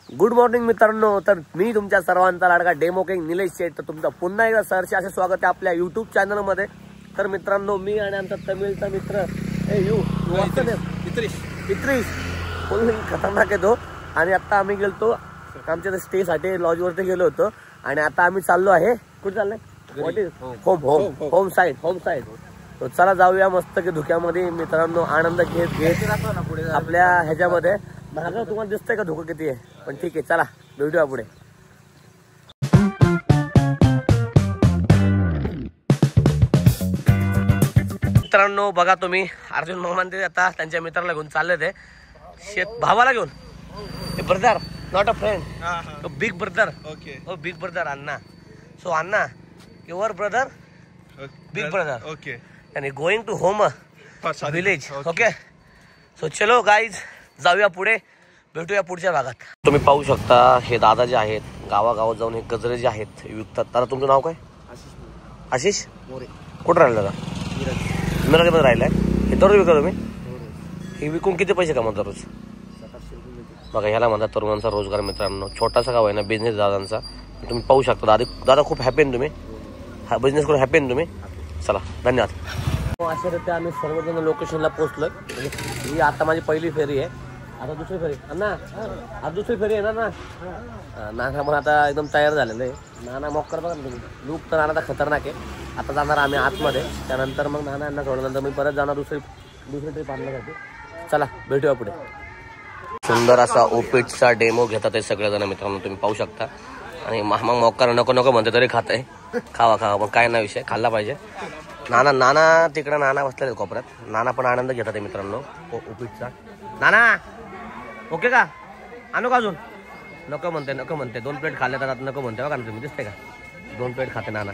Good morning मित्रांनो, तर मी तुमच्या सर्वांचा लाडका डेमो किंग निलेश शेठ, तर तुमचं पुन्हा एकदा सरचे असे स्वागत आहे आपल्या यूट्यूब चॅनलमध्ये। तर मित्रांनो, मी आणि आमचा तमिळचा मित्र इत्रिश फुल खतरनाक आहे तो। आणि आता आम्ही गेलतो आमच्या स्टे साठी लॉजवरती गेलो होतो आणि आता आम्ही चाललो आहे, कुठे चाललोय? What is home side. तो चला जाऊया मस्त की धुक्यामध्ये मित्रांनो, आनंद घेत आपल्या ह्याच्यामध्ये। महाग तुम्हाला दिसतंय का धुकं किती आहे, पण ठीक आहे, चला भेटूया पुढे। मित्रांनो बघा तुम्ही, अर्जुन मामांते आता त्यांच्या मित्राला घेऊन चालले ते शेत, भावाला घेऊन। Brother, not a friend, big brother. Okay, oh big brother अण्णा। सो अण्णा, your brother, big brother. Okay, आणि going to home village. Okay, so चलो गाईज, जाऊया पुढे, भेटूया पुढच्या भागात। तुम्ही पाहू शकता हे दादा जे आहेत गावागावात जाऊन हे गजरे जे आहेत विकतात। तर तुमचं नाव काय? आशिष मोरे। कुठं राहिलं दादा? मिराजमध्ये राहिलाय। हे दररोज विकता तुम्ही? हे विकून किती पैसे कमवतात दररोज? बघा, ह्याला म्हणतात तरुणांचा रोजगार मित्रांनो। छोटासा गाव आहे ना, बिझनेस दादांचा। तुम्ही पाहू शकता दादा खूप हॅपी आहे तुम्ही, हा बिझनेस करून हॅपी आहे तुम्ही। चला, धन्यवाद। अशा रीते आम्ही सर्वजण लोकेशनला पोहोचलोय। ही आता माझी पहिली फेरी आहे, आता दुसरी फेरी अण्णा, आता दुसरी फेरी आहे ना। नाना पण आता एकदम तयार झालेलं आहे। नाना मॉकर बघा तुम्ही, लूक तर नाना खतरनाक आहे। आता जाणार आम्ही आतमध्ये, त्यानंतर मग नाना सोडल्यानंतर मी परत जाणार दुसरी ट्रिप आणण्यासाठी। चला भेटूया पुढे। सुंदर असा ओपीटचा डेमो घेतात हे सगळेजण मित्रांनो, तुम्ही पाहू शकता। आणि मामा मॉकर नको म्हणते तरी खात आहे, खावा पण काय नाही विषय, खाल्ला पाहिजे। नाना तिकडे नाना बसलेले कोपऱ्यात, नाना पण आनंद घेतात आहे मित्रांनो ओपीटचा। नाना ओके का? आणू का अजून? नको म्हणते 2 प्लेट खाल्ले तर नको म्हणते बघा तुम्ही, दिसते का? 2 प्लेट खाते नाना।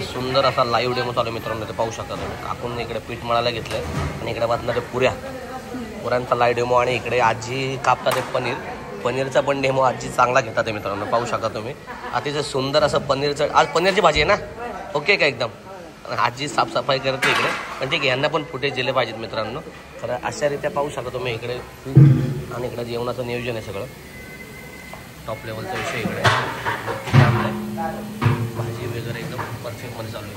सुंदर असा लाईव्ह डेमो चालू मित्रांनो, ते पाहू शकता तुम्ही। काकून इकडे पीठ मळायला घेतलंय आणि इकडे बाजूला ते पुऱ्यांचा लाईव्ह डेमो, आणि इकडे आजी कापतात पनीरचा पण डेमो आजी चांगला घेतात आहे मित्रांनो, पाहू शकता तुम्ही। अतिशय सुंदर असं पनीरचं, आज पनीरची भाजी आहे ना, ओके का एकदम? आजी साफसफाई करते इकडे, पण ठीक आहे, यांना पण फुटेज दिले पाहिजेत मित्रांनो। तर अशा रीत्या पाहू शकता तुम्ही इकडे, आणि इकडे जेवणाचं नियोजन आहे सगळं, टॉप लेवलचा विषय इकडे। भाजी वगैरे एकदम परफेक्ट मध्ये चालू आहे।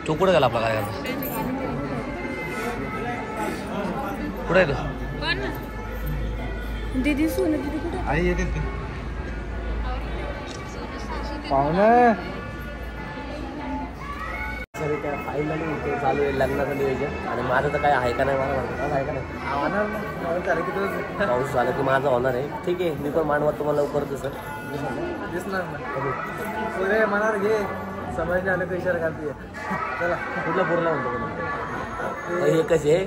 तू कुठे गेला आपला काय करता? कुठे आहे तू? दीदी सोनू दीदी कुठे? आई येते ते पाहुणे। फायनली इथे चालू आहे लग्नाचं नियोजन, आणि माझं तर काय आहे का नाही, मला म्हणतो आहे का नाही? पाऊस झालं की माझं होणार आहे, ठीक आहे। मी पण मांडवा तुम्हाला लवकर दिसणार ना मनावर घे, समजले आलं का इशारा घालते। चला कुठला पूर्ण म्हणतो हे कसे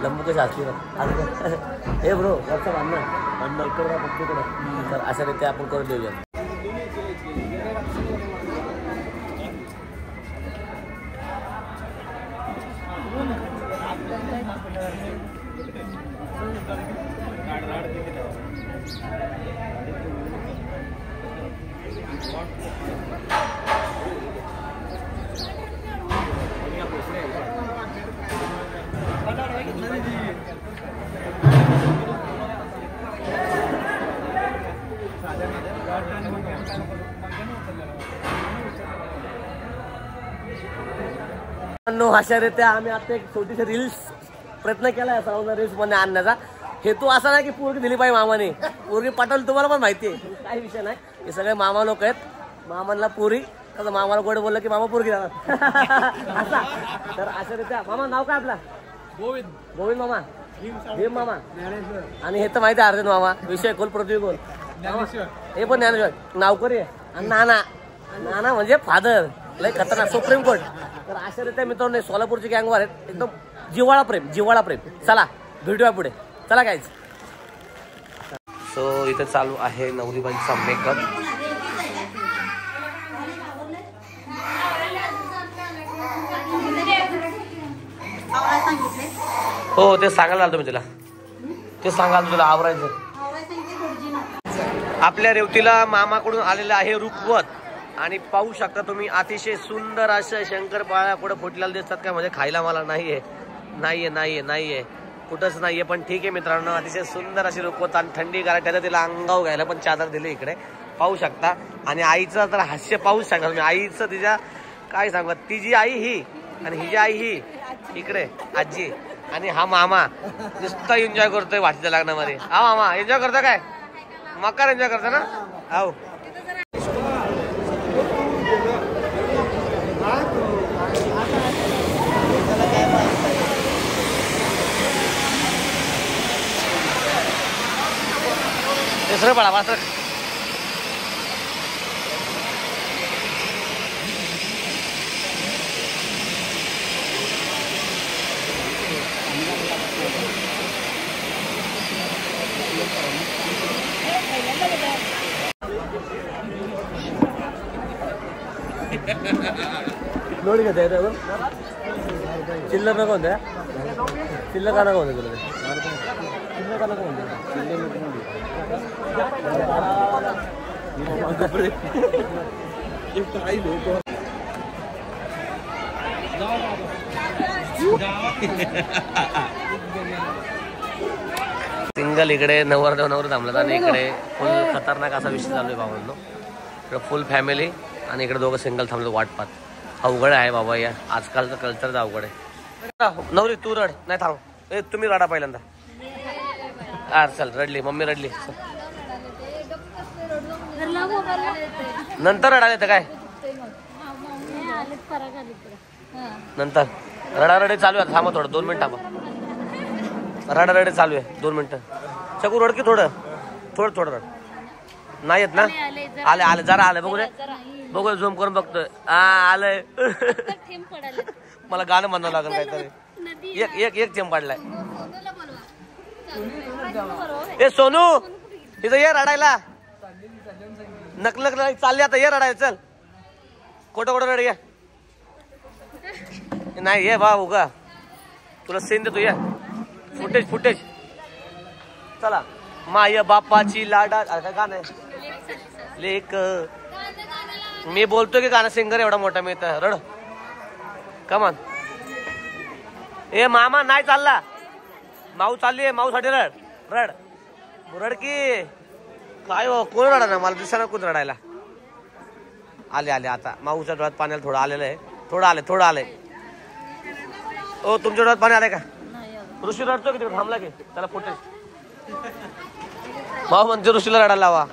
लंबू कसे असतील हे ब्रो वरचा बांधणं इकडं। तर अशा रीते आपण करून देऊया। अशा रीत्या आम्ही आता एक छोटीशी रील्स प्रयत्न केलाय रील्स मध्ये आणण्याचा। हेतू असा नाही की पोरगी दिली पाहिजे मामाने, पोरगी पाठवली तुम्हाला पण माहिती आहे, काही विषय नाही। हे सगळे मामा लोक आहेत, मामांना पोरी, तर मामाला गोड बोललं की मामा पोरगी जाणार असा। तर अशा रीत्या मामा नाव काय आपला? गोविंद मामा, भीम मामा, आणि हे तर माहिती आहे अर्जुन मामा, विषय खोल पृथ्वी खोल, हे पण ज्ञानेश्वर नावकरी आहे। आणि नाना म्हणजे फादर, लय खतरनाक, सुप्रीम कोर्ट। तर अशा रीत्या मित्रांनो सोलापूरची गँगवर आहेत, एकदम जिव्हाळा प्रेम। चला भेटूया पुढे, चला गाईज। सो इथे चालू आहे नवरीबाईंचा मेकअप। हो ते सांगायला आलो मी तुला, ते सांगाल तुला आवरायचं। आपल्या रेवतीला मामाकडून आलेलं आहे रुखवत, आणि पाहू शकता तुम्ही अतिशय सुंदर असं शंकरपाळ्या पुढे फुटलेला दिसतात का, म्हणजे खायला मला नाहीये कुठंच नाहीये, पण ठीक आहे मित्रांनो. अतिशय सुंदर अशी रुकवत आणि थंडी गार, त्याचं तिला अंगाव घ्यायला पण चादर दिली इकडे पाहू शकता. आणि आईचं तर हास्य पाहू शकता तुम्ही. आईचं तिच्या काय सांगत, तिची आई ही आणि हिची आई ही इकडे आजी आणि हा मामा नुसता एन्जॉय करतोय वाटीच्या लग्नामध्ये. हा मामा एन्जॉय करतो काय? मकर एन्जॉय करतो ना? हो. दुसरं पडा वासर. लोड घेता येतं चिल्लर नको होत्या. चिल्लर का नको होते तुला? चिल्लर का नको होते? सिंगल इकडे नवर थांबलं आणि इकडे फुल खतरनाक असा विषय चालू आहे भावांनो. इकडे फुल फॅमिली आणि इकडे दोघं सिंगल थांबलं वाटपात. अवघड आहे बाबा, या आजकालचं कल्चरच अवघड आहे. नवरी तू रड नाही थांब. ए तुम्ही रडा पहिल्यांदा. चल रडली मम्मी रडली. नंतर रडायला येतं काय? नंतर रडारडी चालू आहे. थांबा थोडं 2 मिनिट थांबा. रडारडी चालू आहे 2 मिनिटं. चकू रड की थोडं थोडं रड. नाही येत ना? आले आले जरा आले बघू रे. बघू झूम करून बघतोय. आलंय. मला गाणं म्हणावं लागेल काहीतरी. एक थेंब पाडलाय. ए सोनू इथं ये रडायला. नकलक चालली आता, ये रडायला चल. खोटं रड ये. नाही ये भाऊ का तुला सीन देतो. ये फुटेज चला. माय बापाची लाडा काय गाणं आहे लेक. मी बोलतो की गाणं सिंगर एवढा मोठा मी तर रड कमान. ए मामा नाही चालला. माऊ चालली आहे. माऊ साठी रड की काय हो. कोण रडा ना? मला दिसा ना कोण रडायला. आले आता माऊच्या डोळ्यात पाण्याला थोडं आलेलं आहे. थोडं आलंय. ओ तुमच्या डोळ्यात पाणी आलंय का? ऋषी रडतो की तिकडे थांबला की त्याला फुटेज. माऊ म्हणते ऋषीला रडायला लावा.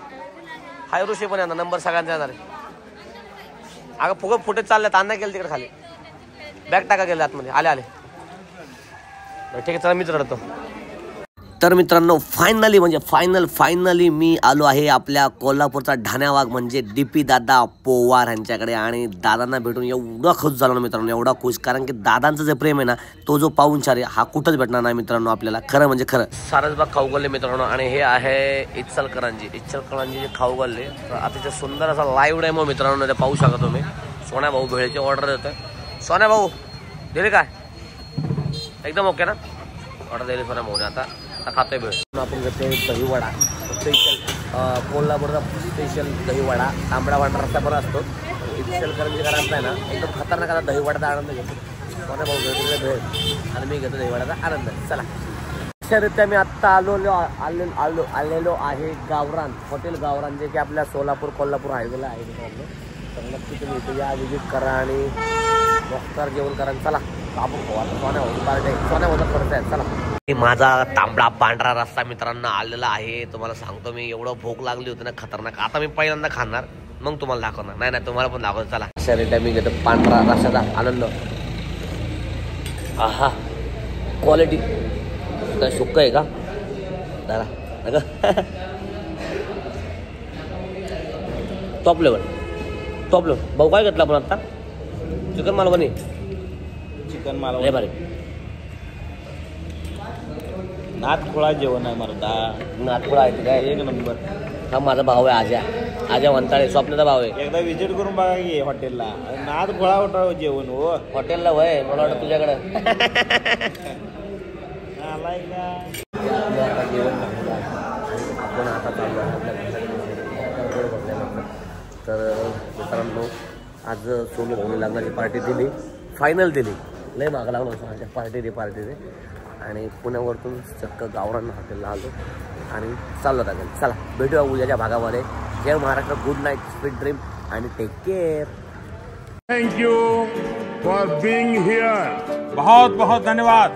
हाय ऋषी पण येणार. नंबर सगळ्यांचा येणार आहे. अगं फुटेज चालल्यात. अन्ना गेलं तिकडे खाली. बॅग टाका गेले आतमध्ये. आले ठीक आहे चला मीच रडतो. तर मित्रांनो फायनली मी आलो आहे आपल्या कोल्हापूरचा ढाण्यावाग म्हणजे डीपी दादा पोवार यांच्याकडे. आणि दादांना भेटून एवढा खुश झालो ना मित्रांनो, एवढा खुश. कारण की दादांचं जे प्रेम आहे ना, तो जो पाहुणचार आहे हा कुठंच भेटणार नाही मित्रांनो आपल्याला. खरं म्हणजे खरं. सारसबाग खाऊ गल्ले मित्रांनो. आणि हे आहे इचलकरांची खाऊ गल्ले. अतिशय सुंदर असा लाईव्ह डेमो मित्रांनो ते पाहू शकता तुम्ही. सोन्या भाऊ भेळची ऑर्डर देतोय. सोन्या भाऊ दिले काय? एकदम ओके ना? ऑर्डर दिली सोन्या भाऊने. आता खातोय भेळ. आपण घेतोय दहीवडा स्पेशल. कोल्हापूरचा स्पेशल दहीवडा. तांबडा वाटा रस्ता पण असतो. इचलकरंजीकरांचा आहे ना एकदम खतरनाक असा दहीवड्याचा आनंद घेतो. सोन्या भाऊ घेतो भेळ आणि मी घेतो दहीवड्याचा आनंद. चला अशारित्या मी आत्ता आलेलो आहे गावरान हॉटेल गावरान, जे की आपल्या सोलापूर कोल्हापूर हायवेला आहे मित्रांनो. तर नक्की तुम्ही इथे या, विजिट करा आणि मस्त जेवण करा. चला आपण सोन्या होता खर्च आहे. चला. माझा तांबडा पांढरा रस्सा मित्रांनो आलेला आहे. तुम्हाला सांगतो मी एवढं भूक लागली होती ना खतरनाक. आता मी पहिल्यांदा खाणार मग तुम्हाला दाखवणार. नाही तुम्हाला पण दाखवतो. चला अशा रित्या मी घेतो पांढरा रस्साचा आनंद. आहा क्वालिटी काय सुक्क आहे का दादा? टॉप लेवल भाऊ. काय घेतला आपण आता? चिकन मालवणी. लय भारी. नाथखोळा जेवण आहे मर्दा. नाथखोळा आहे काय? एक नंबर. हा माझा भाऊ आहे आजा वंताळे. स्वप्नाचा भाऊ आहे. एकदा विजिट करून बघा की हॉटेलला. नाथखोळा होता जेवण. हो हॉटेलला वय मला वाटतं तुझ्याकडं. जेवण आपण आता चाललो तर मित्रांनो आज सोनू भाऊने लग्नाची पार्टी दिली. फायनल दिली. लय मागं लागलो पार्टी दे. आणि पुण्यावरतून चक्क गावरान हॉटेलला आलो आणि चाललो लागेल. चला भेटूया उद्याच्या भागामध्ये. Jai Maharashtra, good night, sweet dream आणि take care. Thank you for being here. बहुत बहुत धन्यवाद.